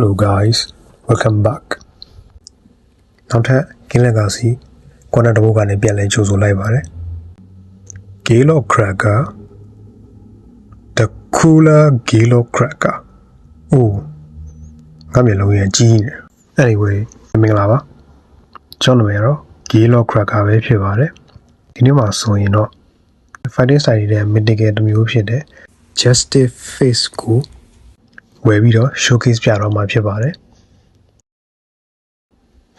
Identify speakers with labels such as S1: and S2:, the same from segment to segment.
S1: Hello guys, welcome back. နောက်ထပ် Game Legacy ကွန်နက်တဘောကနေပြန်လဲကြိုဆိုလိုက်ပါတယ် Gale of Cracker The Cooler Gale of Cracker အိုးငါမျက်လုံးရဲ့ကြီးနေ Anyway မင်္ဂလာပါကျွန်တော်ကတော့ Gale of Cracker ပဲဖြစ်ပါတယ်ဒီနေ့မှာဆိုရင်တော့ Fighting Style ရဲ့ Mythical တစ်မျိုးဖြစ်တဲ့ Justice Face ကိုဝယ်ပြီးတော့ showcase ပြတော့မှာဖြစ်ပါတယ်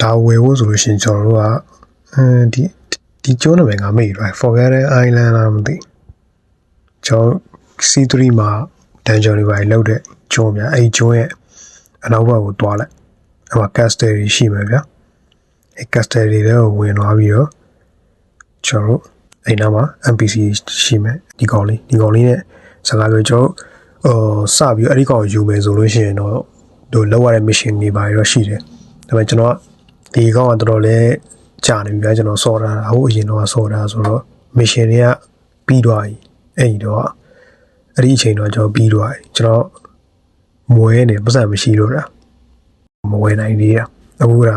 S1: ဒါဝယ်ဖို့ဆိုလို့ရှိရင်ကျွန်တော်တို့ကဒီကျုံးနာမည်ကမေ့တယ် Forgotten Island လားမသိကျွန်တော် C3 မှာ Dungeon တွေပါလောက်တဲ့ကျုံးဗျာအဲ့ကျုံးရဲ့အနောက်ဘက်ကိုတွားလိုက်အဲ့မှာ Castle တွေရှိမှာဗျာအဲ့ Castle တွေလည်းဝင်သွားပြီးတော့ကျွန်တော်တို့အဲ့နားမှာ NPC ရှိမယ်ဒီကောင်လေးနဲ့စကားပြောကျွန်တော်စပြီးအဲ့ဒီကောင်ယူမယ်ဆိုလို့ရှိရင်တော့တို့လောက်ရတဲ့ mission တွေပါရောရှိတယ်ဒါပေမဲ့ကျွန်တော်ဒီကောင်ကတော်တော်လေးကြာနေပြီဗျာကျွန်တော်စော်တာဟိုအရင်တော့စော်တာဆိုတော့ mission တွေကပြီးသွားပြီအဲ့ဒီတော့အဲ့ဒီအချိန်တော့ကျွန်တော်ပြီးသွားပြီကျွန်တော်မွေးနေပတ်စံမရှိလို့လားမဝယ်နိုင်သေးတာအခုက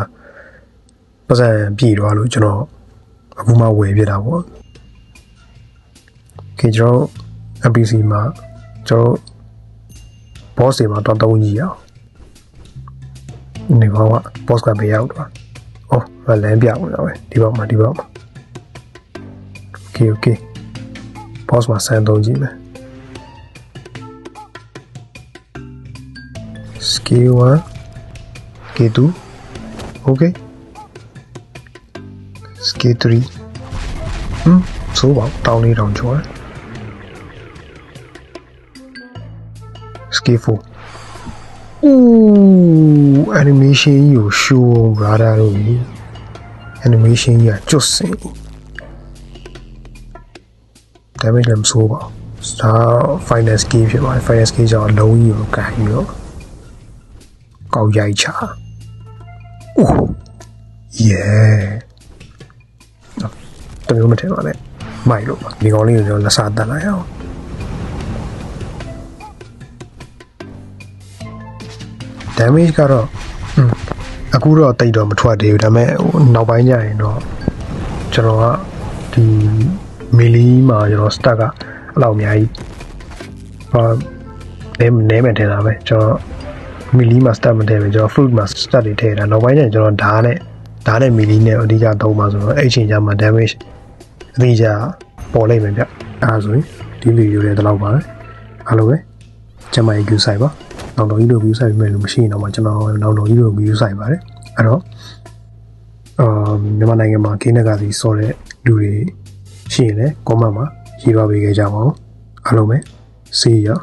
S1: ပတ်စံပြည့်သွားလို့ကျွန်တော်အခုမှဝယ်ပြတာပေါ့ခေကျွန်တော် NPC မှာကျွန်တော် boss တွေမှာတော့တုံးကြီးအောင်နေဘောက boss ကဘေးရောက်တော့အော်မလမ်းပြောင်းလာပဲဒီဘောမှာokay boss မှာစမ်းတုံးကြီးမယ် skill 1 k2 okay skill 3ဆိုပါတောင်းလေးတောင်ကျော်Skill 4 Ooh animation ကို show brother လို့ animation ကြီးကကျွတ်စင် damage လည်းမဆိုးပါဘူးဒါ final skill ဖြစ်ပါတယ် final skill ကြောင့်အလုံးကြီးကိုကန်ပြီးတော့ကောက်ရိုက်ချ Ooh yeah တမျိုးမထင်ပါနဲ့မိုက်လို့ပါဒီကောင်လေးကိုကျွန်တော်လက်စားတက်လိုက်အောင်damage ကတော့အခုတော့တိတ်တော့မထွက်သေးဘူးဒါပေမဲ့နောက်ပိုင်းကျရင်တော့ကျွန်တော်ကဒီမီလီမှာကျွန်တော် stack ကအလောက်အများကြီးနဲမယ်ထင်တာပဲကျွန်တော်မီလီမှာ stack မထည့်ဘူးကျွန်တော် fruit မှာ stack တွေထည့်တာနောက်ပိုင်းကျရင်ကျွန်တော်ဓာတ်နဲ့မီလီနဲ့အဓိကသုံးပါဆိုတော့အဲ့ချိန်ကျမှ damage အသေးချာပေါ်လိုက်မယ်ဗျအဲ့ဒါဆိုရင်ဒီဗီဒီယိုလေးတော့ပါပဲအားလုံးပဲကျမရဲ့ view site ပါနောက်တော့ဒီလို view site ပဲလို့မရှိရင်တော့ကျွန်တော်နောက်တော့ဒီလို view site ပါတယ်အဲ့တော့မြန်မာနိုင်ငံမှာ Game Legacy ဆော်တဲ့လူတွေရှိရင်လည်း comment မှာရေးပါပေးခဲ့ကြပါဦးအားလုံးပဲ see ya